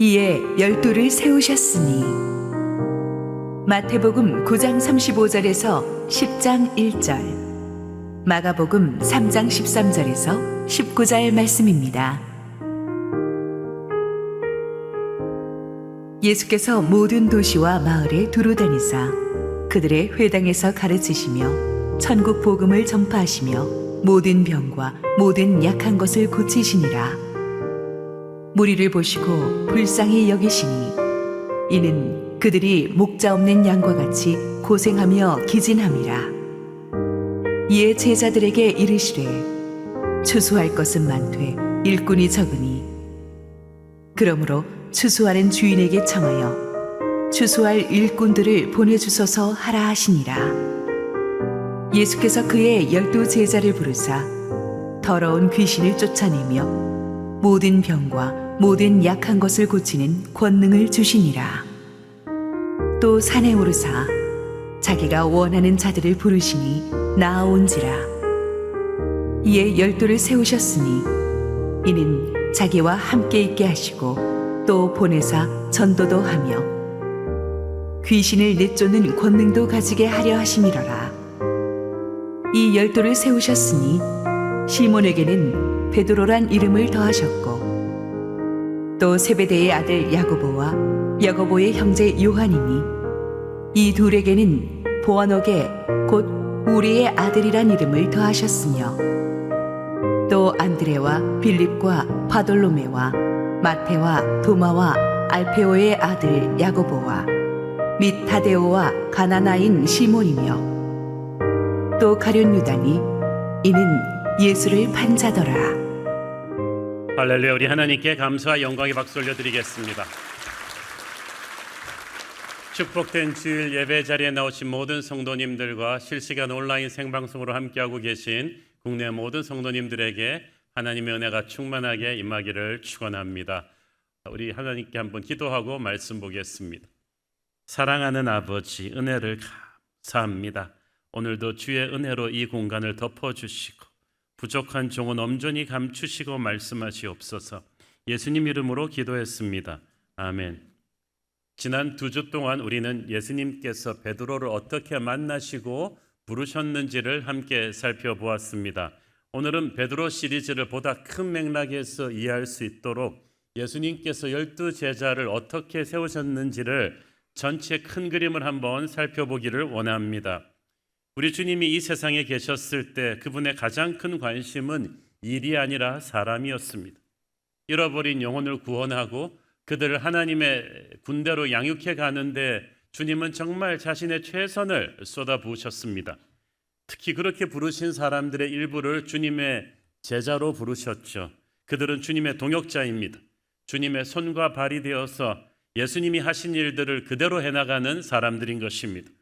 이에 12를 세우셨으니. 마태복음 9장 35절에서 10장 1절, 마가복음 3장 13절에서 19절 말씀입니다. 예수께서 모든 도시와 마을에 두루 다니사 그들의 회당에서 가르치시며 천국 복음을 전파하시며 모든 병과 모든 약한 것을 고치시니라. 무리를 보시고 불쌍히 여기시니 이는 그들이 목자 없는 양과 같이 고생하며 기진함이라. 이에 제자들에게 이르시되 추수할 것은 많되 일꾼이 적으니 그러므로 추수하는 주인에게 청하여 추수할 일꾼들을 보내주소서 하라 하시니라. 예수께서 그의 12 제자를 부르사 더러운 귀신을 쫓아내며 모든 병과 모든 약한 것을 고치는 권능을 주시니라. 또 산에 오르사 자기가 원하는 자들을 부르시니 나아온지라. 이에 12를 세우셨으니 이는 자기와 함께 있게 하시고 또 보내사 전도도 하며 귀신을 내쫓는 권능도 가지게 하려 하심이로라. 이 12를 세우셨으니 시몬에게는 베드로란 이름을 더하셨고 또 세베대의 아들 야고보와 야고보의 형제 요한이니 이 둘에게는 보아녹의 곧 우리의 아들이란 이름을 더하셨으며 또 안드레와 빌립과 바돌로메와 마테와 도마와 알페오의 아들 야고보와 및 타데오와 가나나인 시몬이며 또 가룟 유다니 이는 예수를 판 자더라. 할렐루야. 우리 하나님께 감사와 영광의 박수 올려드리겠습니다. 축복된 주일 예배 자리에 나오신 모든 성도님들과 실시간 온라인 생방송으로 함께하고 계신 국내 모든 성도님들에게 하나님의 은혜가 충만하게 임하기를 축원합니다. 우리 하나님께 한번 기도하고 말씀 보겠습니다. 사랑하는 아버지, 은혜를 감사합니다. 오늘도 주의 은혜로 이 공간을 덮어주시고 부족한 종은 엄존히 감추시고 말씀하시옵소서. 예수님 이름으로 기도했습니다. 아멘. 지난 2주 동안 우리는 예수님께서 베드로를 어떻게 만나시고 부르셨는지를 함께 살펴보았습니다. 오늘은 베드로 시리즈를 보다 큰 맥락에서 이해할 수 있도록 예수님께서 12 제자를 어떻게 세우셨는지를 전체 큰 그림을 한번 살펴보기를 원합니다. 우리 주님이 이 세상에 계셨을 때 그분의 가장 큰 관심은 일이 아니라 사람이었습니다. 잃어버린 영혼을 구원하고 그들을 하나님의 군대로 양육해 가는데 주님은 정말 자신의 최선을 쏟아부으셨습니다. 특히 그렇게 부르신 사람들의 일부를 주님의 제자로 부르셨죠. 그들은 주님의 동역자입니다. 주님의 손과 발이 되어서 예수님이 하신 일들을 그대로 해나가는 사람들인 것입니다.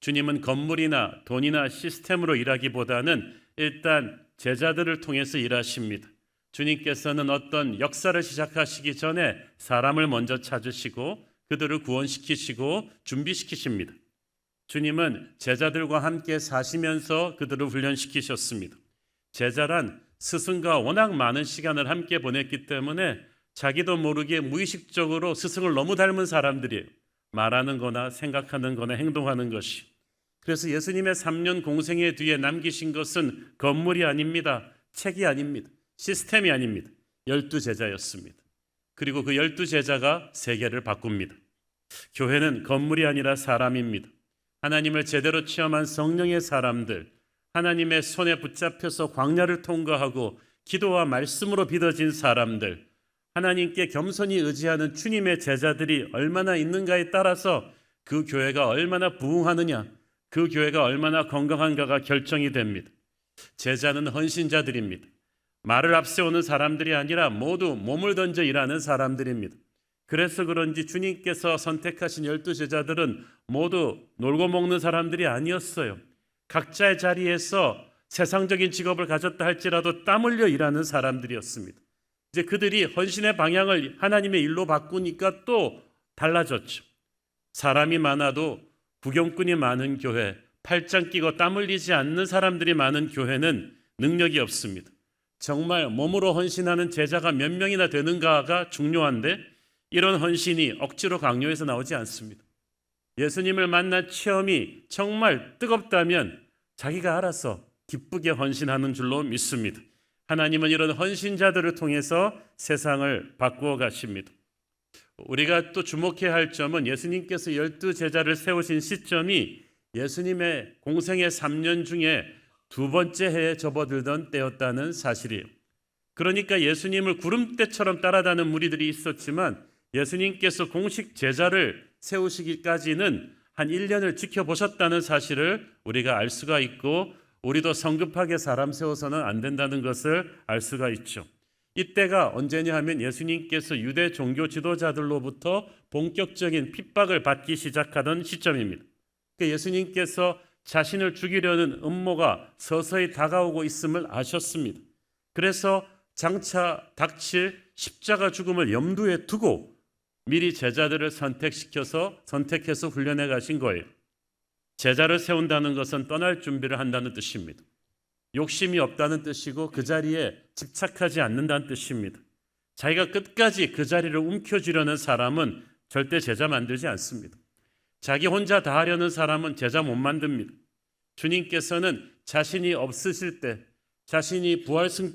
주님은 건물이나 돈이나 시스템으로 일하기보다는 일단 제자들을 통해서 일하십니다. 주님께서는 어떤 역사를 시작하시기 전에 사람을 먼저 찾으시고 그들을 구원시키시고 준비시키십니다. 주님은 제자들과 함께 사시면서 그들을 훈련시키셨습니다. 제자란 스승과 워낙 많은 시간을 함께 보냈기 때문에 자기도 모르게 무의식적으로 스승을 너무 닮은 사람들이에요. 말하는 거나 생각하는 거나 행동하는 것이. 그래서 예수님의 3년 공생애 뒤에 남기신 것은 건물이 아닙니다. 책이 아닙니다. 시스템이 아닙니다. 12 제자였습니다. 그리고 그 12 제자가 세계를 바꿉니다. 교회는 건물이 아니라 사람입니다. 하나님을 제대로 체험한 성령의 사람들, 하나님의 손에 붙잡혀서 광야를 통과하고 기도와 말씀으로 빚어진 사람들, 하나님께 겸손히 의지하는 주님의 제자들이 얼마나 있는가에 따라서 그 교회가 얼마나 부흥하느냐, 그 교회가 얼마나 건강한가가 결정이 됩니다. 제자는 헌신자들입니다. 말을 앞세우는 사람들이 아니라 모두 몸을 던져 일하는 사람들입니다. 그래서 그런지 주님께서 선택하신 12 제자들은 모두 놀고 먹는 사람들이 아니었어요. 각자의 자리에서 세상적인 직업을 가졌다 할지라도 땀 흘려 일하는 사람들이었습니다. 이제 그들이 헌신의 방향을 하나님의 일로 바꾸니까 또 달라졌죠. 사람이 많아도 구경꾼이 많은 교회, 팔짱 끼고 땀 흘리지 않는 사람들이 많은 교회는 능력이 없습니다. 정말 몸으로 헌신하는 제자가 몇 명이나 되는가가 중요한데 이런 헌신이 억지로 강요해서 나오지 않습니다. 예수님을 만난 체험이 정말 뜨겁다면 자기가 알아서 기쁘게 헌신하는 줄로 믿습니다. 하나님은 이런 헌신자들을 통해서 세상을 바꾸어 가십니다. 우리가 또 주목해야 할 점은 예수님께서 12제자를 세우신 시점이 예수님의 공생의 3년 중에 두 번째 해에 접어들던 때였다는 사실이에요. 그러니까 예수님을 구름대처럼 따라다니는 무리들이 있었지만 예수님께서 공식 제자를 세우시기까지는 한 1년을 지켜보셨다는 사실을 우리가 알 수가 있고, 우리도 성급하게 사람 세워서는 안 된다는 것을 알 수가 있죠. 이때가 언제냐 하면 예수님께서 유대 종교 지도자들로부터 본격적인 핍박을 받기 시작하던 시점입니다. 예수님께서 자신을 죽이려는 음모가 서서히 다가오고 있음을 아셨습니다. 그래서 장차 닥칠 십자가 죽음을 염두에 두고 미리 제자들을 선택해서 훈련해 가신 거예요. 제자를 세운다는 것은 떠날 준비를 한다는 뜻입니다. 욕심이 없다는 뜻이고 그 자리에 집착하지 않는다는 뜻입니다. 자기가 끝까지 그 자리를 움켜쥐려는 사람은 절대 제자 만들지 않습니다. 자기 혼자 다 하려는 사람은 제자 못 만듭니다. 주님께서는 자신이 없으실 때, 자신이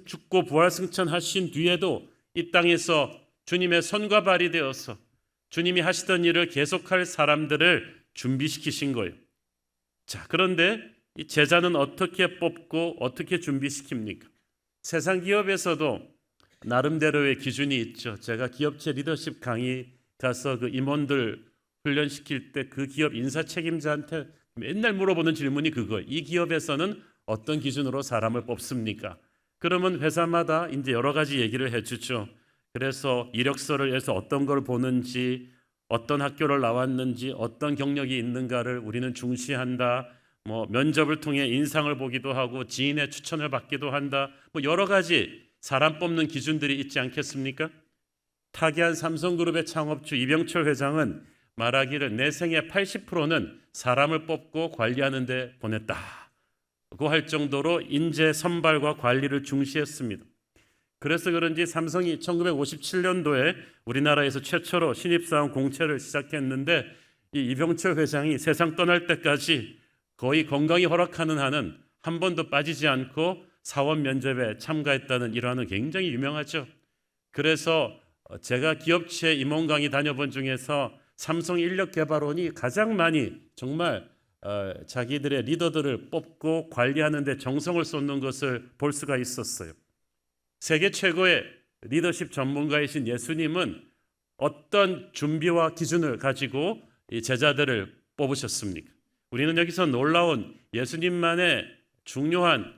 죽고 부활승천하신 뒤에도 이 땅에서 주님의 손과 발이 되어서 주님이 하시던 일을 계속할 사람들을 준비시키신 거예요. 자, 그런데 이 제자는 어떻게 뽑고 어떻게 준비시킵니까? 세상 기업에서도 나름대로의 기준이 있죠. 제가 기업체 리더십 강의 가서 그 임원들 훈련시킬 때 그 기업 인사 책임자한테 맨날 물어보는 질문이 그거예요. 이 기업에서는 어떤 기준으로 사람을 뽑습니까? 그러면 회사마다 이제 여러 가지 얘기를 해주죠. 그래서 이력서를 해서 어떤 걸 보는지, 어떤 학교를 나왔는지, 어떤 경력이 있는가를 우리는 중시한다. 면접을 통해 인상을 보기도 하고 지인의 추천을 받기도 한다. 여러 가지 사람 뽑는 기준들이 있지 않겠습니까? 타계한 삼성그룹의 창업주 이병철 회장은 말하기를 내 생의 80%는 사람을 뽑고 관리하는 데 보냈다고 할 정도로 인재 선발과 관리를 중시했습니다. 그래서 그런지 삼성이 1957년도에 우리나라에서 최초로 신입사원 공채를 시작했는데 이 이병철 회장이 세상 떠날 때까지 거의 건강이 허락하는 한은 한 번도 빠지지 않고 사원 면접에 참가했다는 일화는 굉장히 유명하죠. 그래서 제가 기업체 임원 강의 다녀본 중에서 삼성 인력개발원이 가장 많이 정말 자기들의 리더들을 뽑고 관리하는 데 정성을 쏟는 것을 볼 수가 있었어요. 세계 최고의 리더십 전문가이신 예수님은 어떤 준비와 기준을 가지고 이 제자들을 뽑으셨습니까? 우리는 여기서 놀라운 예수님만의 중요한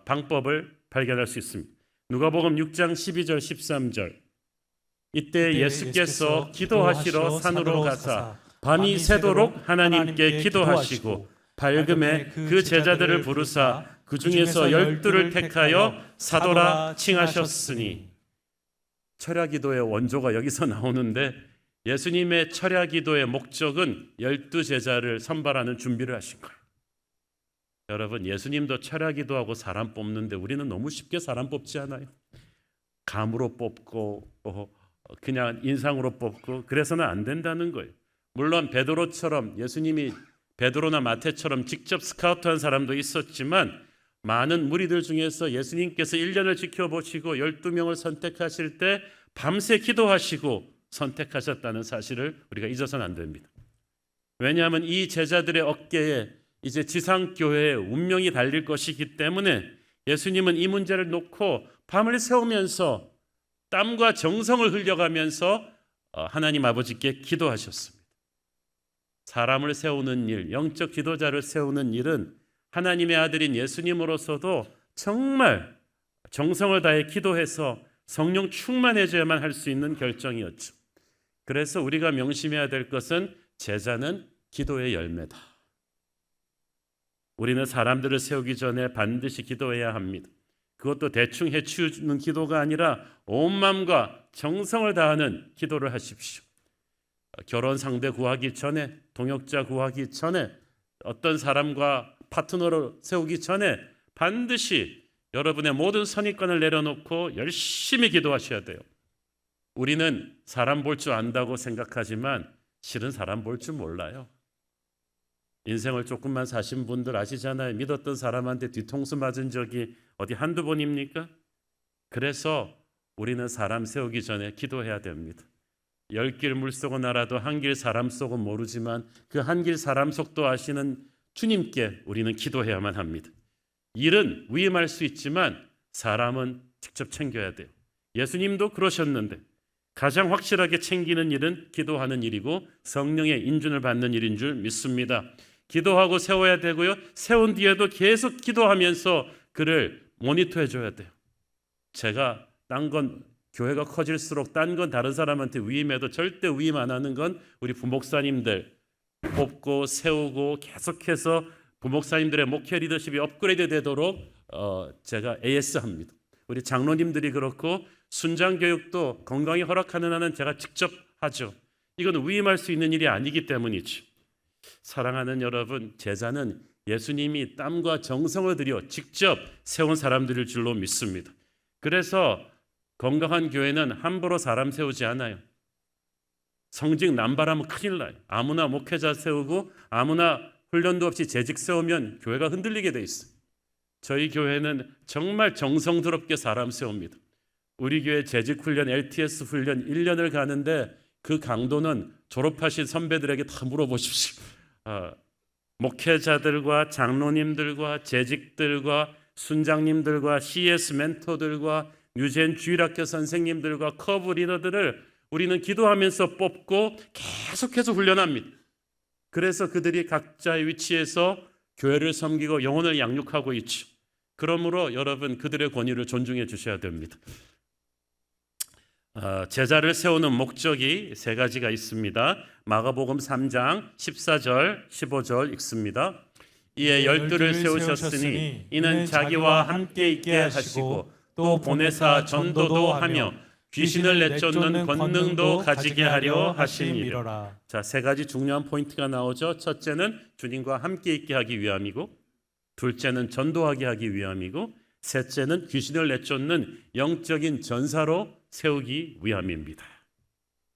방법을 발견할 수 있습니다. 누가복음 6장 12절 13절. 이때 예수께서 기도하시러 산으로 가사 밤이 새도록 하나님께 기도하시고 밝음에 그 제자들을 부르사 그 중에서 12를 택하여 사도라 칭하셨으니. 철야기도의 원조가 여기서 나오는데 예수님의 철야기도의 목적은 12제자를 선발하는 준비를 하신 거예요. 여러분, 예수님도 철야기도하고 사람 뽑는데 우리는 너무 쉽게 사람 뽑지 않아요? 감으로 뽑고 그냥 인상으로 뽑고 그래서는 안 된다는 거예요. 물론 베드로처럼 예수님이 베드로나 마태처럼 직접 스카우트한 사람도 있었지만 많은 무리들 중에서 예수님께서 1년을 지켜보시고 12명을 선택하실 때 밤새 기도하시고 선택하셨다는 사실을 우리가 잊어서는 안 됩니다. 왜냐하면 이 제자들의 어깨에 이제 지상교회의 운명이 달릴 것이기 때문에 예수님은 이 문제를 놓고 밤을 새우면서 땀과 정성을 흘려가면서 하나님 아버지께 기도하셨습니다. 사람을 세우는 일, 영적 지도자를 세우는 일은 하나님의 아들인 예수님으로서도 정말 정성을 다해 기도해서 성령 충만해져야만 할 수 있는 결정이었죠. 그래서 우리가 명심해야 될 것은 제자는 기도의 열매다. 우리는 사람들을 세우기 전에 반드시 기도해야 합니다. 그것도 대충 해치우는 기도가 아니라 온 마음과 정성을 다하는 기도를 하십시오. 결혼 상대 구하기 전에, 동역자 구하기 전에, 어떤 사람과 파트너를 세우기 전에 반드시 여러분의 모든 선입관을 내려놓고 열심히 기도하셔야 돼요. 우리는 사람 볼 줄 안다고 생각하지만 실은 사람 볼 줄 몰라요. 인생을 조금만 사신 분들 아시잖아요. 믿었던 사람한테 뒤통수 맞은 적이 어디 한두 번입니까? 그래서 우리는 사람 세우기 전에 기도해야 됩니다. 10길 물속은 알아도 한 길 사람 속은 모르지만 그 한 길 사람 속도 아시는 주님께 우리는 기도해야만 합니다. 일은 위임할 수 있지만 사람은 직접 챙겨야 돼요. 예수님도 그러셨는데 가장 확실하게 챙기는 일은 기도하는 일이고 성령의 인준을 받는 일인 줄 믿습니다. 기도하고 세워야 되고요. 세운 뒤에도 계속 기도하면서 그를 모니터해 줘야 돼요. 제가 딴 건 교회가 커질수록 딴 건 다른 사람한테 위임해도 절대 위임 안 하는 건 우리 부목사님들 뽑고 세우고 계속해서 부목사님들의 목회 리더십이 업그레이드 되도록 제가 AS합니다. 우리 장로님들이 그렇고 순장 교육도 건강이 허락하는 한은 제가 직접 하죠. 이건 위임할 수 있는 일이 아니기 때문이죠. 사랑하는 여러분, 제자는 예수님이 땀과 정성을 들여 직접 세운 사람들일 줄로 믿습니다. 그래서 건강한 교회는 함부로 사람 세우지 않아요. 성직 남발하면 큰일 나요. 아무나 목회자 세우고 아무나 훈련도 없이 재직 세우면 교회가 흔들리게 돼 있어요. 저희 교회는 정말 정성스럽게 사람 세웁니다. 우리 교회 재직 훈련, LTS 훈련 1년을 가는데 그 강도는 졸업하신 선배들에게 다 물어보십시오. 목회자들과 장로님들과 재직들과 순장님들과 CS 멘토들과 뉴젠 주일학교 선생님들과 커브 리더들을 우리는 기도하면서 뽑고 계속해서 훈련합니다. 그래서 그들이 각자의 위치에서 교회를 섬기고 영혼을 양육하고 있죠. 그러므로 여러분 그들의 권위를 존중해 주셔야 됩니다. 제자를 세우는 목적이 세 가지가 있습니다. 마가복음 3장 14절 15절 읽습니다. 이에 12를 세우셨으니 이는 자기와 함께 있게 하시고 또 보내사 전도도 하며 귀신을 내쫓는 권능도 가지게 하려 하심이라. 자, 세 가지 중요한 포인트가 나오죠. 첫째는 주님과 함께 있게 하기 위함이고, 둘째는 전도하게 하기 위함이고, 셋째는 귀신을 내쫓는 영적인 전사로 세우기 위함입니다.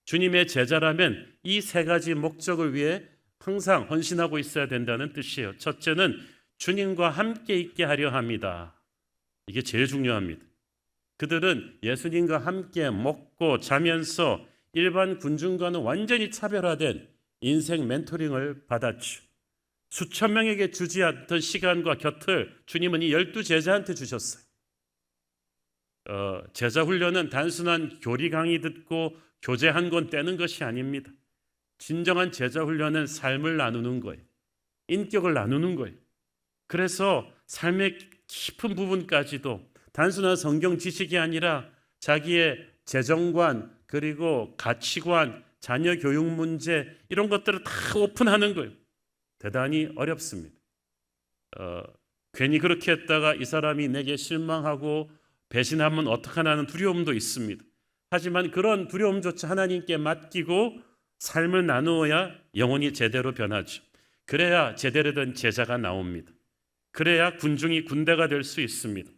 주님의 제자라면 이 세 가지 목적을 위해 항상 헌신하고 있어야 된다는 뜻이에요. 첫째는 주님과 함께 있게 하려 합니다. 이게 제일 중요합니다. 그들은 예수님과 함께 먹고 자면서 일반 군중과는 완전히 차별화된 인생 멘토링을 받았죠. 수천 명에게 주지 않던 시간과 곁을 주님은 이 12제자한테 주셨어요. 제자 훈련은 단순한 교리 강의 듣고 교재 한 권 떼는 것이 아닙니다. 진정한 제자 훈련은 삶을 나누는 거예요. 인격을 나누는 거예요. 그래서 삶의 깊은 부분까지도 단순한 성경 지식이 아니라 자기의 재정관 그리고 가치관, 자녀 교육 문제 이런 것들을 다 오픈하는 거예요. 대단히 어렵습니다. 괜히 그렇게 했다가 이 사람이 내게 실망하고 배신하면 어떡하나 하는 두려움도 있습니다. 하지만 그런 두려움조차 하나님께 맡기고 삶을 나누어야 영혼이 제대로 변하죠. 그래야 제대로 된 제자가 나옵니다. 그래야 군중이 군대가 될 수 있습니다.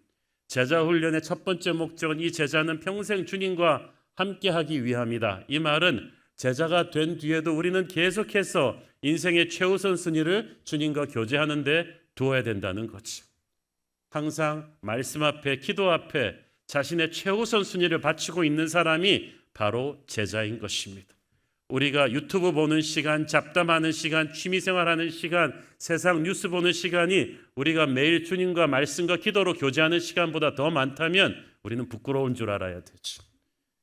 제자 훈련의 첫 번째 목적은 이 제자는 평생 주님과 함께하기 위함이다. 이 말은 제자가 된 뒤에도 우리는 계속해서 인생의 최우선 순위를 주님과 교제하는 데 두어야 된다는 거죠. 항상 말씀 앞에, 기도 앞에 자신의 최우선 순위를 바치고 있는 사람이 바로 제자인 것입니다. 우리가 유튜브 보는 시간, 잡담하는 시간, 취미생활하는 시간, 세상 뉴스 보는 시간이 우리가 매일 주님과 말씀과 기도로 교제하는 시간보다 더 많다면 우리는 부끄러운 줄 알아야 되죠.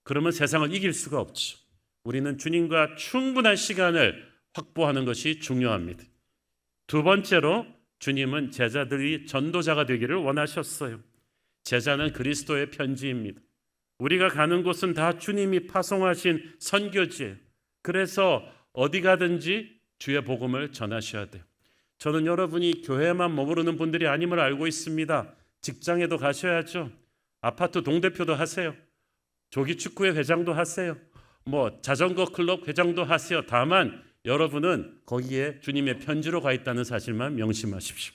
그러면 세상을 이길 수가 없죠. 우리는 주님과 충분한 시간을 확보하는 것이 중요합니다. 두 번째로 주님은 제자들이 전도자가 되기를 원하셨어요. 제자는 그리스도의 편지입니다. 우리가 가는 곳은 다 주님이 파송하신 선교지예요. 그래서 어디 가든지 주의 복음을 전하셔야 돼요. 저는 여러분이 교회만 머무르는 분들이 아님을 알고 있습니다. 직장에도 가셔야죠. 아파트 동대표도 하세요. 조기축구회 회장도 하세요. 자전거 클럽 회장도 하세요. 다만 여러분은 거기에 주님의 편지로 가 있다는 사실만 명심하십시오.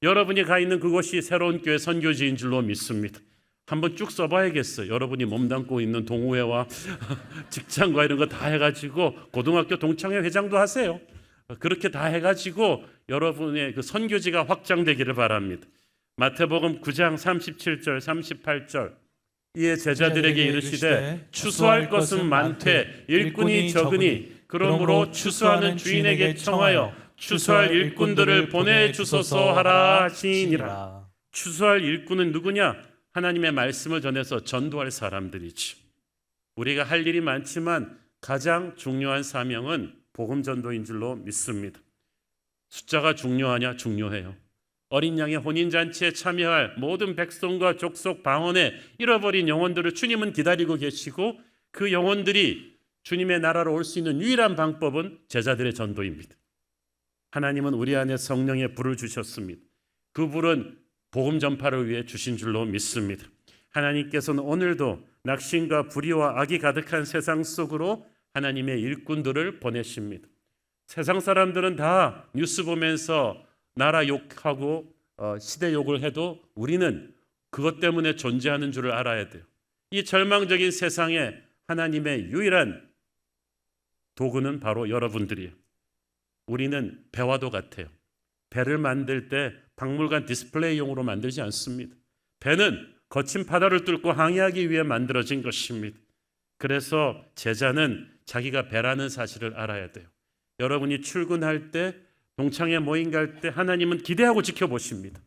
여러분이 가 있는 그곳이 새로운 교회 선교지인 줄로 믿습니다. 한번 쭉 써봐야겠어요. 여러분이 몸담고 있는 동호회와 직장과 이런 거 다 해가지고 고등학교 동창회 회장도 하세요. 그렇게 다 해가지고 여러분의 그 선교지가 확장되기를 바랍니다. 마태복음 9장 37절 38절 이에 제자들에게 이르시되 추수할 것은 많되 일꾼이 적으니 그러므로 추수하는 주인에게 청하여 추수할 일꾼들을 보내주소서 하라 하시니라. 추수할 일꾼은 누구냐? 하나님의 말씀을 전해서 전도할 사람들이죠. 우리가 할 일이 많지만 가장 중요한 사명은 복음 전도인 줄로 믿습니다. 숫자가 중요하냐? 중요해요. 어린 양의 혼인잔치에 참여할 모든 백성과 족속 방언에 잃어버린 영혼들을 주님은 기다리고 계시고 그 영혼들이 주님의 나라로 올 수 있는 유일한 방법은 제자들의 전도입니다. 하나님은 우리 안에 성령의 불을 주셨습니다. 그 불은 복음 전파를 위해 주신 줄로 믿습니다. 하나님께서는 오늘도 낙심과 불의와 악이 가득한 세상 속으로 하나님의 일꾼들을 보내십니다. 세상 사람들은 다 뉴스 보면서 나라 욕하고 시대 욕을 해도 우리는 그것 때문에 존재하는 줄을 알아야 돼요. 이 절망적인 세상에 하나님의 유일한 도구는 바로 여러분들이에요. 우리는 배와도 같아요. 배를 만들 때 박물관 디스플레이용으로 만들지 않습니다. 배는 거친 바다를 뚫고 항해하기 위해 만들어진 것입니다. 그래서 제자는 자기가 배라는 사실을 알아야 돼요. 여러분이 출근할 때 동창회 모임 갈 때 하나님은 기대하고 지켜보십니다.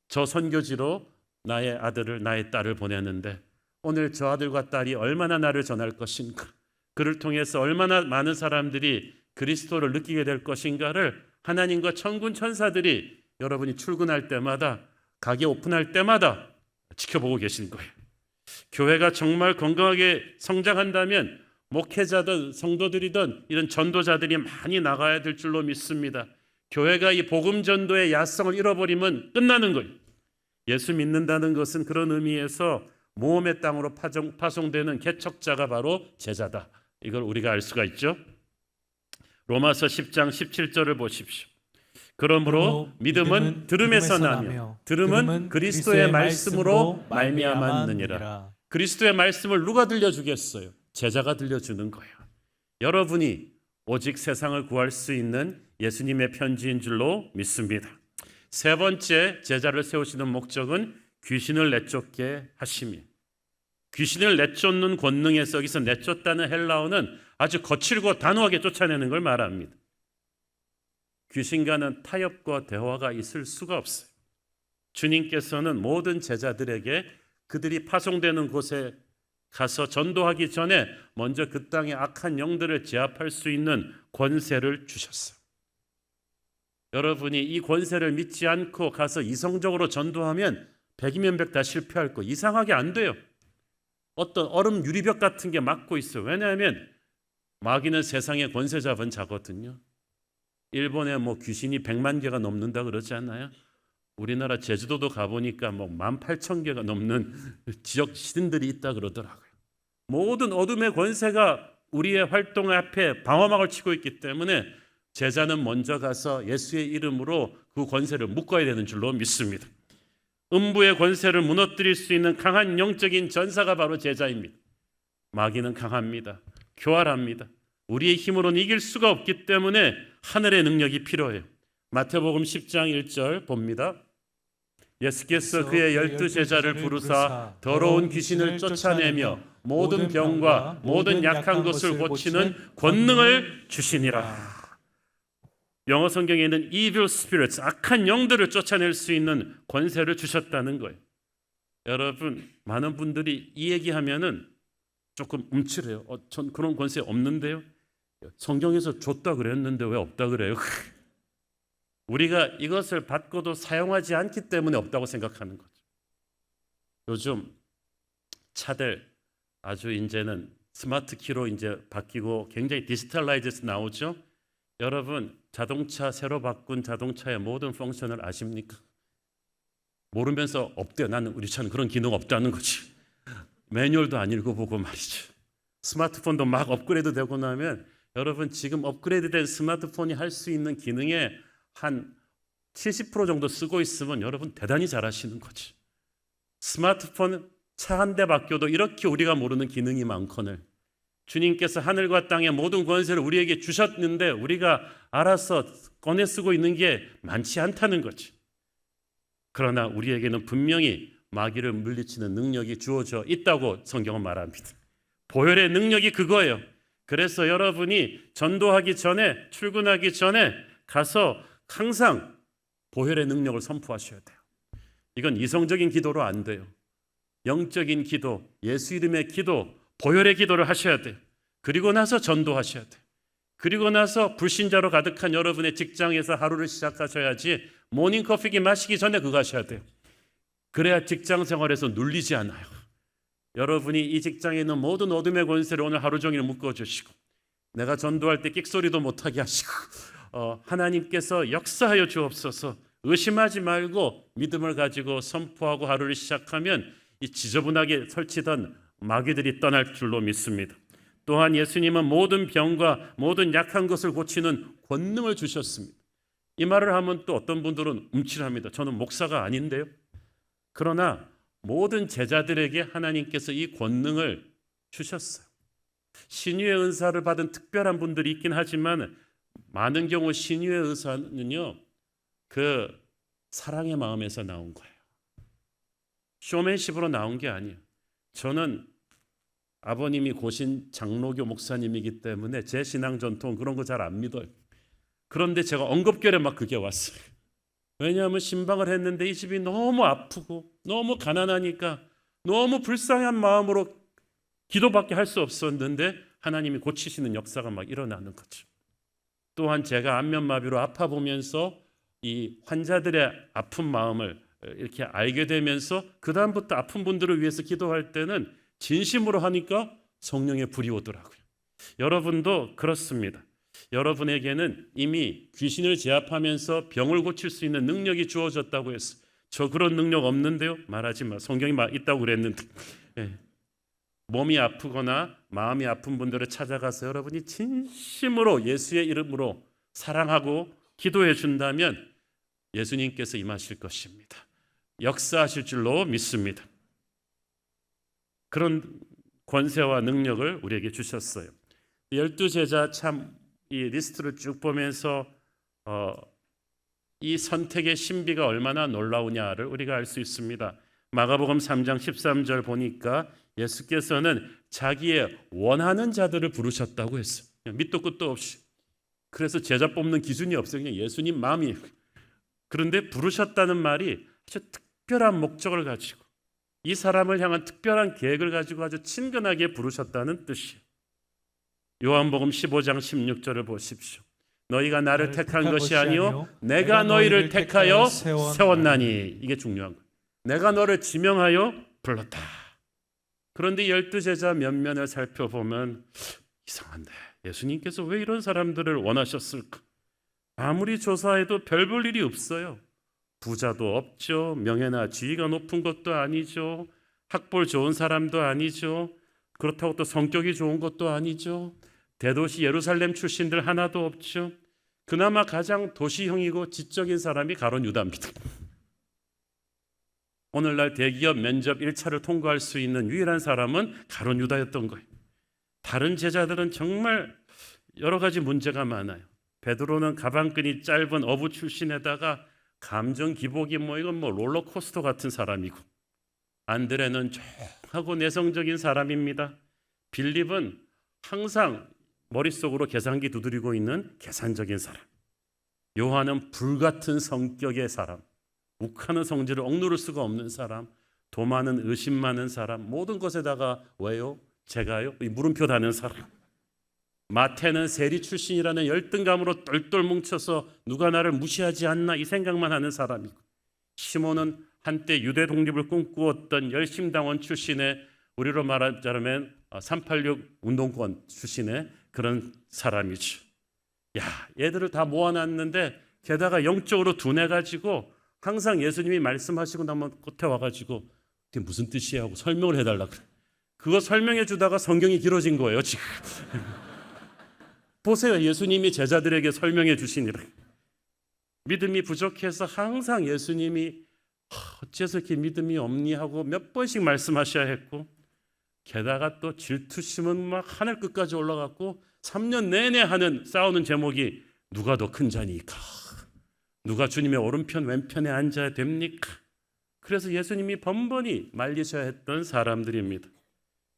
저 선교지로 나의 아들을 나의 딸을 보냈는데 오늘 저 아들과 딸이 얼마나 나를 전할 것인가, 그를 통해서 얼마나 많은 사람들이 그리스도를 느끼게 될 것인가를 하나님과 천군 천사들이 여러분이 출근할 때마다 가게 오픈할 때마다 지켜보고 계신 거예요. 교회가 정말 건강하게 성장한다면 목회자든 성도들이든 이런 전도자들이 많이 나가야 될 줄로 믿습니다. 교회가 이 복음 전도의 야성을 잃어버리면 끝나는 거예요. 예수 믿는다는 것은 그런 의미에서 모험의 땅으로 파송되는 개척자가 바로 제자다. 이걸 우리가 알 수가 있죠. 로마서 10장 17절을 보십시오. 그러므로 믿음은 들음에서 나며 들음은 그리스도의 말씀으로 말미암았느니라. 그리스도의 말씀을 누가 들려주겠어요? 제자가 들려주는 거예요. 여러분이 오직 세상을 구할 수 있는 예수님의 편지인 줄로 믿습니다. 세 번째 제자를 세우시는 목적은 귀신을 내쫓게 하심이. 귀신을 내쫓는 권능에서 여기서 내쫓다는 헬라어는 아주 거칠고 단호하게 쫓아내는 걸 말합니다. 귀신과는 타협과 대화가 있을 수가 없어요. 주님께서는 모든 제자들에게 그들이 파송되는 곳에 가서 전도하기 전에 먼저 그 땅의 악한 영들을 제압할 수 있는 권세를 주셨어요. 여러분이 이 권세를 믿지 않고 가서 이성적으로 전도하면 100이면 100 다 실패할 거. 이상하게 안 돼요. 어떤 얼음 유리벽 같은 게 막고 있어요. 왜냐하면 마귀는 세상의 권세 잡은 자거든요. 일본에 뭐 귀신이 100만 개가 넘는다 그러지 않나요? 우리나라 제주도도 가보니까 뭐 18,000개가 넘는 지역 신들이 있다 그러더라고요. 모든 어둠의 권세가 우리의 활동 앞에 방어막을 치고 있기 때문에 제자는 먼저 가서 예수의 이름으로 그 권세를 묶어야 되는 줄로 믿습니다. 음부의 권세를 무너뜨릴 수 있는 강한 영적인 전사가 바로 제자입니다. 마귀는 강합니다. 교활합니다. 우리의 힘으로는 이길 수가 없기 때문에 하늘의 능력이 필요해요. 마태복음 10장 1절 봅니다. 예수께서 그의 12제자를 부르사 더러운 귀신을 쫓아내며 모든 병과 모든 약한 것을 고치는 권능을 주시니라. 영어 성경에는 evil spirits, 악한 영들을 쫓아낼 수 있는 권세를 주셨다는 거예요. 여러분, 많은 분들이 이 얘기하면은 조금 움츠려요. 전 그런 권세 없는데요. 성경에서 줬다 그랬는데 왜 없다 그래요? 우리가 이것을 받고도 사용하지 않기 때문에 없다고 생각하는 거죠. 요즘 차들 아주 이제는 스마트 키로 이제 바뀌고 굉장히 디지털라이즈해서 나오죠. 여러분, 자동차 새로 바꾼 자동차의 모든 펑션을 아십니까? 모르면서 없대요. 나는 우리 차는 그런 기능 없다는 거지. 매뉴얼도 안 읽어보고 말이죠. 스마트폰도 막 업그레이드 되고 나면 여러분 지금 업그레이드된 스마트폰이 할 수 있는 기능에 한 70% 정도 쓰고 있으면 여러분 대단히 잘하시는 거지. 스마트폰 차 한 대 바뀌어도 이렇게 우리가 모르는 기능이 많거늘 주님께서 하늘과 땅의 모든 권세를 우리에게 주셨는데 우리가 알아서 꺼내 쓰고 있는 게 많지 않다는 거지. 그러나 우리에게는 분명히 마귀를 물리치는 능력이 주어져 있다고 성경은 말합니다. 보혈의 능력이 그거예요. 그래서 여러분이 전도하기 전에, 출근하기 전에 가서 항상 보혈의 능력을 선포하셔야 돼요. 이건 이성적인 기도로 안 돼요. 영적인 기도, 예수 이름의 기도, 보혈의 기도를 하셔야 돼요. 그리고 나서 전도하셔야 돼요. 그리고 나서 불신자로 가득한 여러분의 직장에서 하루를 시작하셔야지 모닝커피 마시기 전에 그거 하셔야 돼요. 그래야 직장 생활에서 눌리지 않아요. 여러분이 이 직장에 있는 모든 어둠의 권세를 오늘 하루 종일 묶어주시고 내가 전도할 때 끽소리도 못하게 하시고 하나님께서 역사하여 주옵소서. 의심하지 말고 믿음을 가지고 선포하고 하루를 시작하면 이 지저분하게 설치던 마귀들이 떠날 줄로 믿습니다. 또한 예수님은 모든 병과 모든 약한 것을 고치는 권능을 주셨습니다. 이 말을 하면 또 어떤 분들은 움찔합니다. 저는 목사가 아닌데요. 그러나 모든 제자들에게 하나님께서 이 권능을 주셨어요. 신유의 은사를 받은 특별한 분들이 있긴 하지만 많은 경우 신유의 은사는요, 그 사랑의 마음에서 나온 거예요. 쇼맨십으로 나온 게 아니에요. 저는 아버님이 고신 장로교 목사님이기 때문에 제 신앙 전통 그런 거 잘 안 믿어요. 그런데 제가 언급결에 막 그게 왔어요. 왜냐하면 신방을 했는데 이 집이 너무 아프고 너무 가난하니까 너무 불쌍한 마음으로 기도밖에 할 수 없었는데 하나님이 고치시는 역사가 막 일어나는 거죠. 또한 제가 안면마비로 아파 보면서 이 환자들의 아픈 마음을 이렇게 알게 되면서 그 다음부터 아픈 분들을 위해서 기도할 때는 진심으로 하니까 성령의 불이 오더라고요. 여러분도 그렇습니다. 여러분에게는 이미 귀신을 제압하면서 병을 고칠 수 있는 능력이 주어졌다고 했어요. 저 그런 능력 없는데요? 말하지 마. 성경이 있다고 그랬는데. 몸이 아프거나 마음이 아픈 분들을 찾아가서 여러분이 진심으로 예수의 이름으로 사랑하고 기도해 준다면 예수님께서 임하실 것입니다. 역사하실 줄로 믿습니다. 그런 권세와 능력을 우리에게 주셨어요. 12제자 참 이 리스트를 쭉 보면서 이 선택의 신비가 얼마나 놀라우냐를 우리가 알 수 있습니다. 마가복음 3장 13절 보니까 예수께서는 자기의 원하는 자들을 부르셨다고 했어요. 밑도 끝도 없이. 그래서 제자 뽑는 기준이 없어요. 그냥 예수님 마음이에요. 그런데 부르셨다는 말이 아주 특별한 목적을 가지고 이 사람을 향한 특별한 계획을 가지고 아주 친근하게 부르셨다는 뜻이에요. 요한복음 15장 16절을 보십시오. 너희가 나를 택한 것이 아니요 내가 너희를 택하여 세웠나니. 이게 중요한 거예요. 내가 너를 지명하여 불렀다. 그런데 12제자 면면을 살펴보면 이상한데 예수님께서 왜 이런 사람들을 원하셨을까? 아무리 조사해도 별 볼 일이 없어요. 부자도 없죠. 명예나 지위가 높은 것도 아니죠. 학벌 좋은 사람도 아니죠. 그렇다고 또 성격이 좋은 것도 아니죠. 대도시 예루살렘 출신들 하나도 없죠. 그나마 가장 도시형이고 지적인 사람이 가룟 유다입니다. 오늘날 대기업 면접 1차를 통과할 수 있는 유일한 사람은 가룟 유다였던 거예요. 다른 제자들은 정말 여러 가지 문제가 많아요. 베드로는 가방끈이 짧은 어부 출신에다가 감정 기복이 이건 롤러코스터 같은 사람이고, 안드레는 쫑하고 내성적인 사람입니다. 빌립은 항상 머릿속으로 계산기 두드리고 있는 계산적인 사람. 요한은 불같은 성격의 사람, 욱하는 성질을 억누를 수가 없는 사람, 도마는 의심 많은 사람, 모든 것에다가 왜요? 제가요? 이 물음표 다는 사람. 마태는 세리 출신이라는 열등감으로 똘똘 뭉쳐서 누가 나를 무시하지 않나 이 생각만 하는 사람이고, 시몬은 한때 유대 독립을 꿈꾸었던 열심당원 출신의, 우리로 말하자면 386 운동권 출신의 그런 사람이죠. 야, 얘들을 다 모아놨는데 게다가 영적으로 둔해가지고 항상 예수님이 말씀하시고 나면 끝에 와가지고 그게 무슨 뜻이야 하고 설명을 해달라 그래. 그거 설명해 주다가 성경이 길어진 거예요 지금. 보세요, 예수님이 제자들에게 설명해 주시니라. 믿음이 부족해서 항상 예수님이 어째서 이렇게 믿음이 없니 하고 몇 번씩 말씀하셔야 했고, 게다가 또 질투심은 막 하늘 끝까지 올라갔고 3년 내내 하는 싸우는 제목이 누가 더 큰 자니까, 누가 주님의 오른편 왼편에 앉아야 됩니까? 그래서 예수님이 번번이 말리셔야 했던 사람들입니다.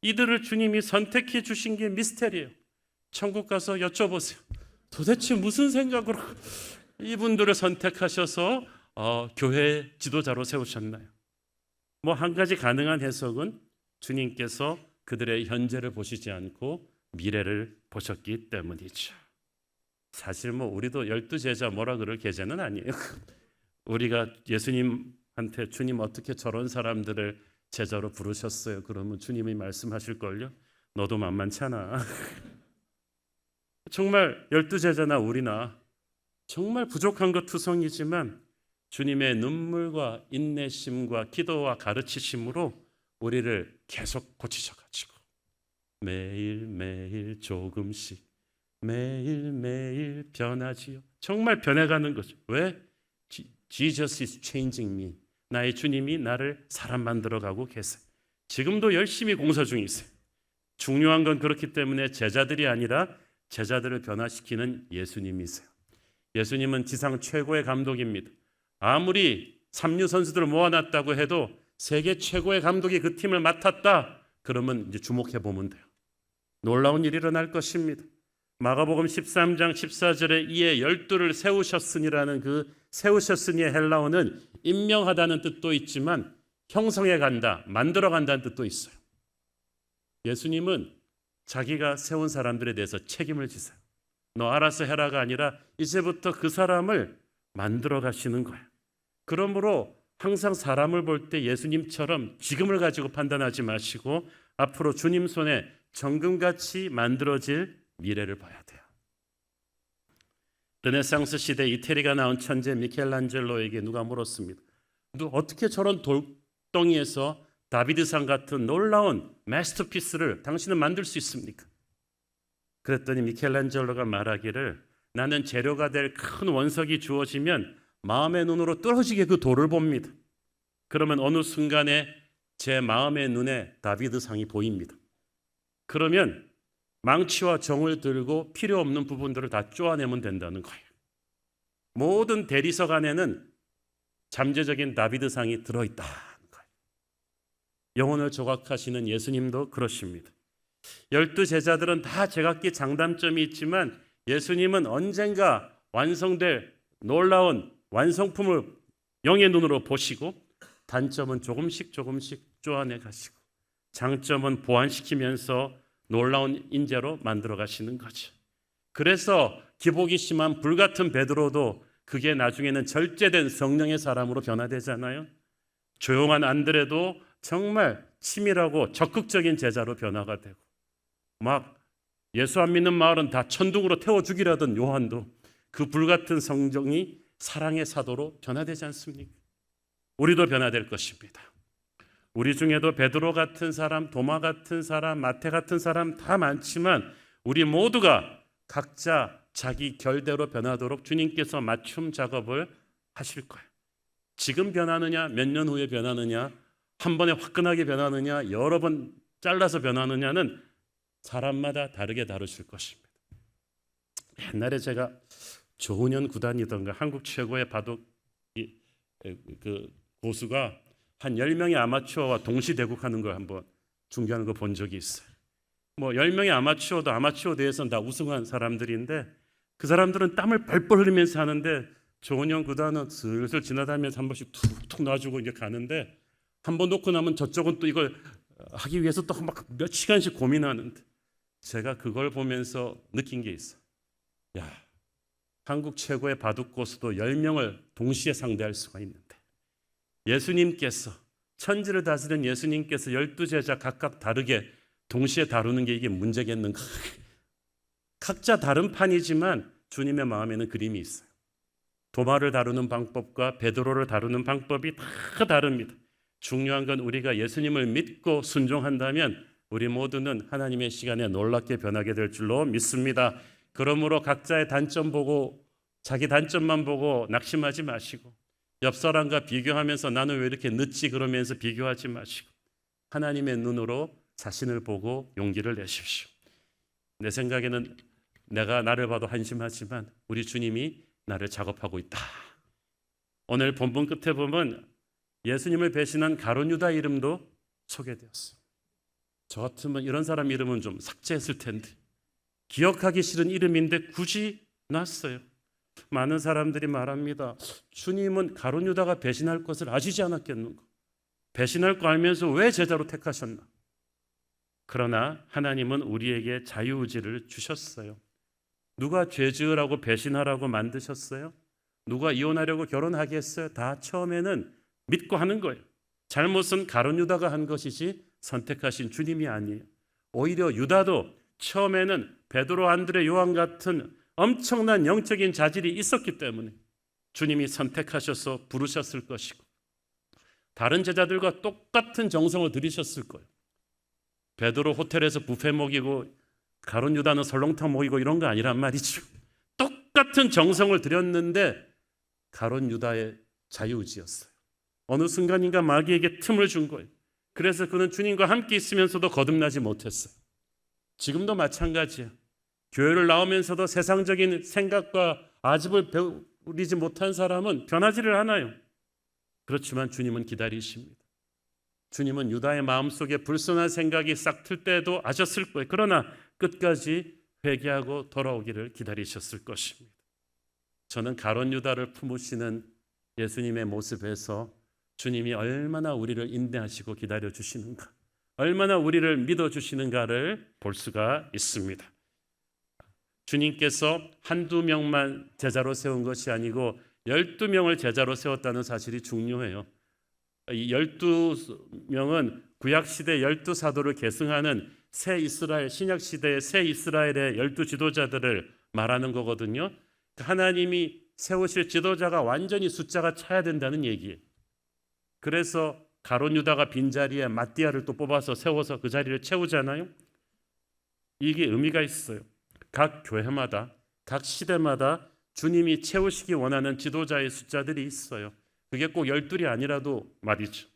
이들을 주님이 선택해 주신 게 미스테리예요. 천국 가서 여쭤보세요. 도대체 무슨 생각으로 이분들을 선택하셔서 교회 지도자로 세우셨나요? 뭐 한 가지 가능한 해석은 주님께서 그들의 현재를 보시지 않고 미래를 보셨기 때문이죠. 사실 뭐 우리도 12제자 뭐라 그럴 계제는 아니에요. 우리가 예수님한테 주님 어떻게 저런 사람들을 제자로 부르셨어요? 그러면 주님이 말씀하실걸요. 너도 만만찮아. 정말 12제자나 우리나 정말 부족한 것 투성이지만 주님의 눈물과 인내심과 기도와 가르치심으로 우리를 계속 고치셔가지고 매일매일 조금씩 매일매일 변하지요. 정말 변해가는 거죠. 왜? Jesus is changing me. 나의 주님이 나를 사람 만들어가고 계세요. 지금도 열심히 공사 중이세요. 중요한 건 그렇기 때문에 제자들이 아니라 제자들을 변화시키는 예수님이세요. 예수님은 지상 최고의 감독입니다. 아무리 삼류 선수들을 모아놨다고 해도 세계 최고의 감독이 그 팀을 맡았다. 그러면 이제 주목해 보면 돼요. 놀라운 일이 일어날 것입니다. 마가복음 13장 14절에 이에 12를 세우셨으니라는 그 세우셨으니의 헬라어는 임명하다는 뜻도 있지만 형성해 간다, 만들어 간다는 뜻도 있어요. 예수님은 자기가 세운 사람들에 대해서 책임을 지세요. 너 알아서 해라가 아니라 이제부터 그 사람을 만들어 가시는 거예요. 그러므로 항상 사람을 볼 때 예수님처럼 지금을 가지고 판단하지 마시고 앞으로 주님 손에 정금같이 만들어질 미래를 봐야 돼요. 르네상스 시대 이태리가 나온 천재 미켈란젤로에게 누가 물었습니다. 너 어떻게 저런 돌덩이에서 다비드상 같은 놀라운 마스터피스를 당신은 만들 수 있습니까? 그랬더니 미켈란젤로가 말하기를 나는 재료가 될 큰 원석이 주어지면 마음의 눈으로 떨어지게 그 돌을 봅니다. 그러면 어느 순간에 제 마음의 눈에 다비드상이 보입니다. 그러면 망치와 정을 들고 필요 없는 부분들을 다 쪼아내면 된다는 거예요. 모든 대리석 안에는 잠재적인 다비드상이 들어있다는 거예요. 영혼을 조각하시는 예수님도 그러십니다. 12제자들은 다 제각기 장단점이 있지만 예수님은 언젠가 완성될 놀라운 완성품을 영의 눈으로 보시고 단점은 조금씩 쪼아내 가시고 장점은 보완시키면서 놀라운 인재로 만들어 가시는 거죠. 그래서 기복이 심한 불같은 베드로도 그게 나중에는 절제된 성령의 사람으로 변화되잖아요. 조용한 안드레도 정말 치밀하고 적극적인 제자로 변화가 되고 막 예수 안 믿는 마을은 다 천둥으로 태워 죽이려던 요한도 그 불같은 성령이 사랑의 사도로 변화되지 않습니까? 우리도 변화될 것입니다. 우리 중에도 베드로 같은 사람, 도마 같은 사람, 마태 같은 사람 다 많지만 우리 모두가 각자 자기 결대로 변하도록 주님께서 맞춤 작업을 하실 거예요. 지금 변하느냐, 몇 년 후에 변하느냐, 한 번에 화끈하게 변하느냐, 여러 번 잘라서 변하느냐는 사람마다 다르게 다루실 것입니다. 옛날에 제가 조은현 구단이던가 한국 최고의 바둑 그 고수가 한 10명의 아마추어와 동시대국하는 걸 한번 중계하는 거 본 적이 있어요. 뭐 10명의 아마추어도 아마추어 대회에서는 다 우승한 사람들인데 그 사람들은 땀을 뻘뻘 흘리면서 하는데 조은현 구단은 슬슬 지나다니면서 한 번씩 툭툭 놔주고 이제 가는데 한 번 놓고 나면 저쪽은 또 이걸 하기 위해서 또 막 몇 시간씩 고민하는데 제가 그걸 보면서 느낀 게 있어요. 야, 한국 최고의 바둑 고수도 10명을 동시에 상대할 수가 있는데 예수님께서 천지를 다스리는 예수님께서 12제자 각각 다르게 동시에 다루는 게 이게 문제겠는가? 각자 다른 판이지만 주님의 마음에는 그림이 있어요. 도마를 다루는 방법과 베드로를 다루는 방법이 다 다릅니다. 중요한 건 우리가 예수님을 믿고 순종한다면 우리 모두는 하나님의 시간에 놀랍게 변하게 될 줄로 믿습니다. 그러므로 각자의 단점 보고 자기 단점만 보고 낙심하지 마시고 옆 사람과 비교하면서 나는 왜 이렇게 늦지 그러면서 비교하지 마시고 하나님의 눈으로 자신을 보고 용기를 내십시오. 내 생각에는 내가 나를 봐도 한심하지만 우리 주님이 나를 작업하고 있다. 오늘 본문 끝에 보면 예수님을 배신한 가룟 유다 이름도 소개되었어요. 저 같으면 이런 사람 이름은 좀 삭제했을 텐데 기억하기 싫은 이름인데 굳이 놨어요. 많은 사람들이 말합니다. 주님은 가룟 유다가 배신할 것을 아시지 않았겠는가? 배신할 거 알면서 왜 제자로 택하셨나? 그러나 하나님은 우리에게 자유의지를 주셨어요. 누가 죄 지으라고 배신하라고 만드셨어요? 누가 이혼하려고 결혼하게 했어요? 다 처음에는 믿고 하는 거예요. 잘못은 가룟 유다가 한 것이지 선택하신 주님이 아니에요. 오히려 유다도 처음에는 베드로, 안드레, 요한 같은 엄청난 영적인 자질이 있었기 때문에 주님이 선택하셔서 부르셨을 것이고 다른 제자들과 똑같은 정성을 들이셨을 거예요. 베드로 호텔에서 뷔페 먹이고 가룟 유다는 설렁탕 먹이고 이런 거 아니란 말이죠. 똑같은 정성을 들였는데 가룟 유다의 자유의지였어요. 어느 순간인가 마귀에게 틈을 준 거예요. 그래서 그는 주님과 함께 있으면서도 거듭나지 못했어요. 지금도 마찬가지예요. 교회를 나오면서도 세상적인 생각과 아집을 배우리지 못한 사람은 변하지를 않아요. 그렇지만 주님은 기다리십니다. 주님은 유다의 마음속에 불순한 생각이 싹 틀 때도 아셨을 거예요. 그러나 끝까지 회개하고 돌아오기를 기다리셨을 것입니다. 저는 가룟 유다를 품으시는 예수님의 모습에서 주님이 얼마나 우리를 인내하시고 기다려주시는가, 얼마나 우리를 믿어주시는가를 볼 수가 있습니다. 주님께서 한두 명만 제자로 세운 것이 아니고 12명을 제자로 세웠다는 사실이 중요해요. 이 12명은 구약시대 12사도를 계승하는 새 이스라엘, 신약시대의 새 이스라엘의 12지도자들을 말하는 거거든요. 하나님이 세우실 지도자가 완전히 숫자가 차야 된다는 얘기예요. 그래서 가룟 유다가 빈자리에 마띠아를 또 뽑아서 세워서 그 자리를 채우잖아요. 이게 의미가 있어요. 각 교회마다, 각 시대마다 주님이 채우시기 원하는 지도자의 숫자들이 있어요. 그게 꼭 12이 아니라도 말이죠.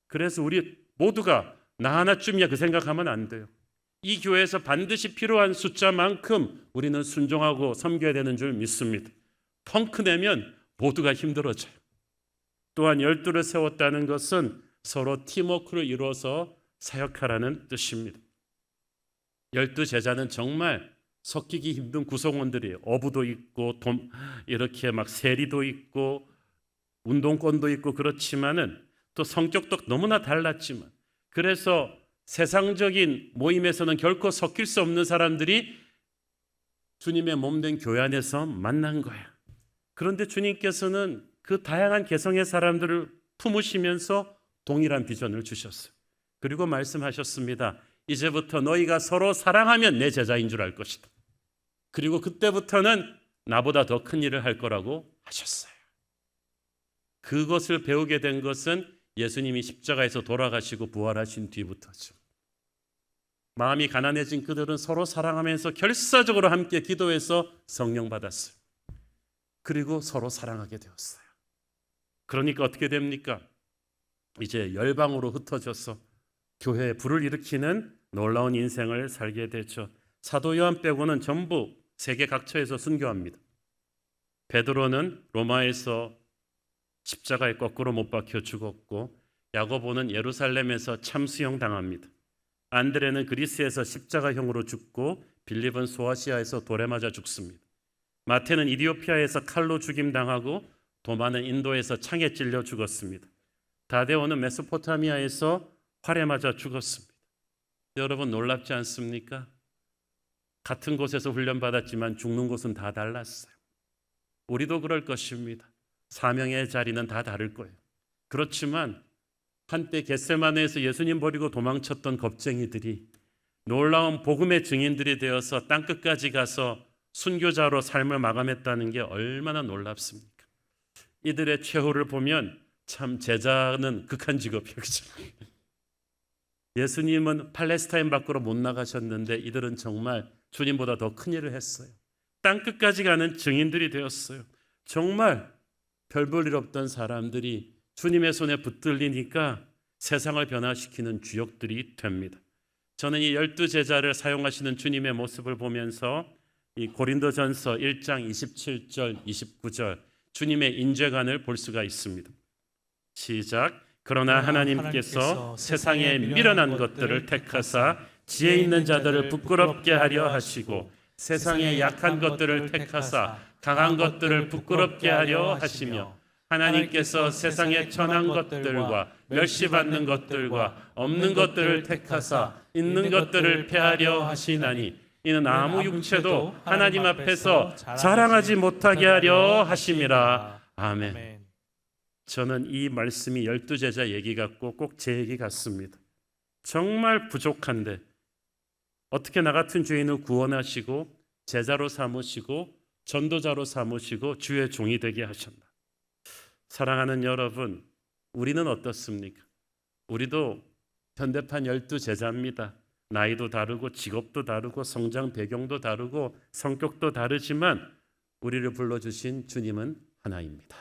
그래서 우리 모두가 나 하나쯤이야 그 생각하면 안 돼요. 이 교회에서 반드시 필요한 숫자만큼 우리는 순종하고 섬겨야 되는 줄 믿습니다. 펑크 내면 모두가 힘들어져요. 또한 12를 세웠다는 것은 서로 팀워크를 이루어서 사역하라는 뜻입니다. 12 제자는 정말 섞이기 힘든 구성원들이에요. 어부도 있고 이렇게 막 세리도 있고 운동권도 있고 그렇지만은 또 성격도 너무나 달랐지만 그래서 세상적인 모임에서는 결코 섞일 수 없는 사람들이 주님의 몸된 교회 안에서 만난 거예요. 그런데 주님께서는 그 다양한 개성의 사람들을 품으시면서 동일한 비전을 주셨어요. 그리고 말씀하셨습니다. 이제부터 너희가 서로 사랑하면 내 제자인 줄 알 것이다. 그리고 그때부터는 나보다 더 큰 일을 할 거라고 하셨어요. 그것을 배우게 된 것은 예수님이 십자가에서 돌아가시고 부활하신 뒤부터죠. 마음이 가난해진 그들은 서로 사랑하면서 결사적으로 함께 기도해서 성령 받았어요. 그리고 서로 사랑하게 되었어요. 그러니까 어떻게 됩니까? 이제 열방으로 흩어져서 교회에 불을 일으키는 놀라운 인생을 살게 되죠. 사도 요한 빼고는 전부 세계 각처에서 순교합니다. 베드로는 로마에서 십자가에 거꾸로 못 박혀 죽었고 야고보는 예루살렘에서 참수형 당합니다. 안드레는 그리스에서 십자가형으로 죽고 빌립은 소아시아에서 돌에 맞아 죽습니다. 마태는 이디오피아에서 칼로 죽임당하고 도마는 인도에서 창에 찔려 죽었습니다. 다데오는 메소포타미아에서 활에 맞아 죽었습니다. 여러분 놀랍지 않습니까? 같은 곳에서 훈련받았지만 죽는 곳은 다 달랐어요. 우리도 그럴 것입니다. 사명의 자리는 다 다를 거예요. 그렇지만 한때 겟세마네에서 예수님 버리고 도망쳤던 겁쟁이들이 놀라운 복음의 증인들이 되어서 땅끝까지 가서 순교자로 삶을 마감했다는 게 얼마나 놀랍습니까? 이들의 최후를 보면 참 제자는 극한 직업이에요. 그렇죠? 예수님은 팔레스타인 밖으로 못 나가셨는데 이들은 정말 주님보다 더 큰 일을 했어요. 땅끝까지 가는 증인들이 되었어요. 정말 별 볼 일 없던 사람들이 주님의 손에 붙들리니까 세상을 변화시키는 주역들이 됩니다. 저는 이 12제자를 사용하시는 주님의 모습을 보면서 이 고린도전서 1장 27절 29절 주님의 인재관을 볼 수가 있습니다. 시작. 그러나 하나님께서 세상에 미련한 것들을 택하사 지혜 있는 자들을 부끄럽게 하려 하시고 세상에 약한 것들을 택하사 강한 것들을 부끄럽게 하려 하시며 하나님께서 세상에 천한 것들과 멸시받는 것들과 없는 것들을 택하사 있는 것들을 폐하려 하시나니 이는 아무 육체도 하나님 앞에서 자랑하지 못하게 하려 하심이라. 아멘. 저는 이 말씀이 12제자 얘기 같고 꼭 제 얘기 같습니다. 정말 부족한데 어떻게 나 같은 죄인을 구원하시고 제자로 삼으시고 전도자로 삼으시고 주의 종이 되게 하셨나. 사랑하는 여러분, 우리는 어떻습니까? 우리도 현대판 12제자입니다. 나이도 다르고 직업도 다르고 성장 배경도 다르고 성격도 다르지만 우리를 불러주신 주님은 하나입니다.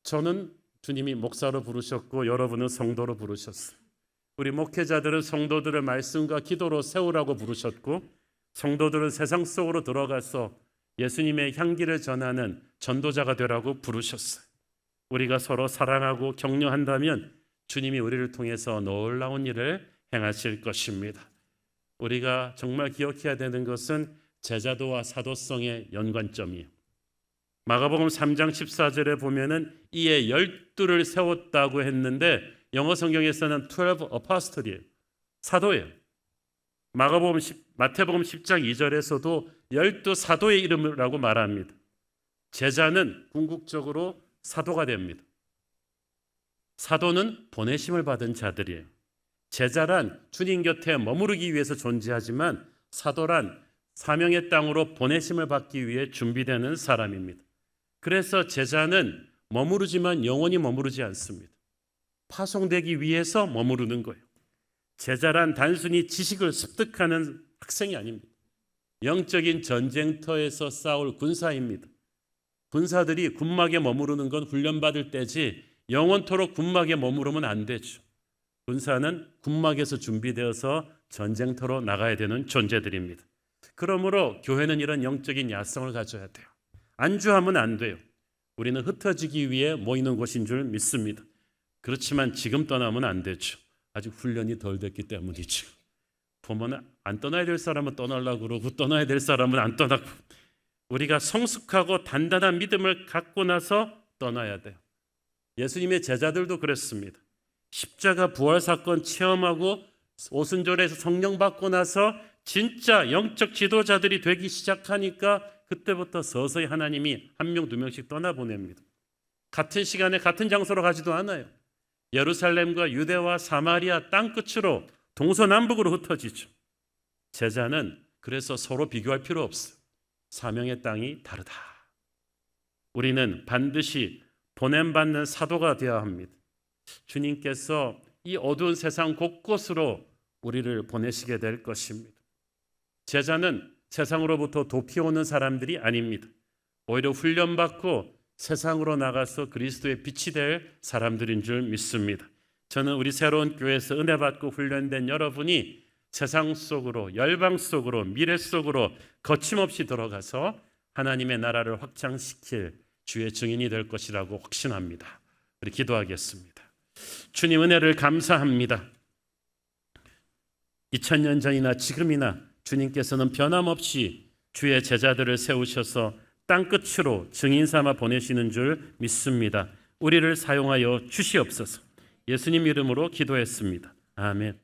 저는 주님이 목사로 부르셨고 여러분은 성도로 부르셨어요. 우리 목회자들은 성도들을 말씀과 기도로 세우라고 부르셨고 성도들은 세상 속으로 들어가서 예수님의 향기를 전하는 전도자가 되라고 부르셨어요. 우리가 서로 사랑하고 격려한다면 주님이 우리를 통해서 놀라운 일을 행하실 것입니다. 우리가 정말 기억해야 되는 것은 제자도와 사도성의 연관점이에요. 마가복음 3장 14절에 보면은 이에 12를 세웠다고 했는데 영어 성경에서는 12 apostol이에요. 사도예요. 마태복음 10장 2절에서도 12 사도의 이름이라고 말합니다. 제자는 궁극적으로 사도가 됩니다. 사도는 보내심을 받은 자들이에요. 제자란 주님 곁에 머무르기 위해서 존재하지만 사도란 사명의 땅으로 보내심을 받기 위해 준비되는 사람입니다. 그래서 제자는 머무르지만 영원히 머무르지 않습니다. 파송되기 위해서 머무르는 거예요. 제자란 단순히 지식을 습득하는 학생이 아닙니다. 영적인 전쟁터에서 싸울 군사입니다. 군사들이 군막에 머무르는 건 훈련받을 때지 영원토록 군막에 머무르면 안 되죠. 군사는 군막에서 준비되어서 전쟁터로 나가야 되는 존재들입니다. 그러므로 교회는 이런 영적인 야성을 가져야 돼요. 안주하면 안 돼요. 우리는 흩어지기 위해 모이는 곳인 줄 믿습니다. 그렇지만 지금 떠나면 안 되죠. 아직 훈련이 덜 됐기 때문이죠. 보면 안 떠나야 될 사람은 떠나려고 그러고 떠나야 될 사람은 안 떠나고 우리가 성숙하고 단단한 믿음을 갖고 나서 떠나야 돼요. 예수님의 제자들도 그랬습니다. 십자가 부활 사건 체험하고 오순절에서 성령 받고 나서 진짜 영적 지도자들이 되기 시작하니까 그때부터 서서히 하나님이 한 명, 두 명씩 떠나보냅니다. 같은 시간에 같은 장소로 가지도 않아요. 예루살렘과 유대와 사마리아 땅끝으로 동서남북으로 흩어지죠. 제자는 그래서 서로 비교할 필요 없어요. 사명의 땅이 다르다. 우리는 반드시 보냄받는 사도가 되어야 합니다. 주님께서 이 어두운 세상 곳곳으로 우리를 보내시게 될 것입니다. 제자는 세상으로부터 도피오는 사람들이 아닙니다. 오히려 훈련받고 세상으로 나가서 그리스도의 빛이 될 사람들인 줄 믿습니다. 저는 우리 새로운 교회에서 은혜 받고 훈련된 여러분이 세상 속으로, 열방 속으로, 미래 속으로 거침없이 들어가서 하나님의 나라를 확장시킬 주의 증인이 될 것이라고 확신합니다. 우리 기도하겠습니다. 주님 은혜를 감사합니다. 2000년 전이나 지금이나 주님께서는 변함없이 주의 제자들을 세우셔서 땅끝으로 증인 삼아 보내시는 줄 믿습니다. 우리를 사용하여 주시옵소서. 예수님 이름으로 기도했습니다. 아멘.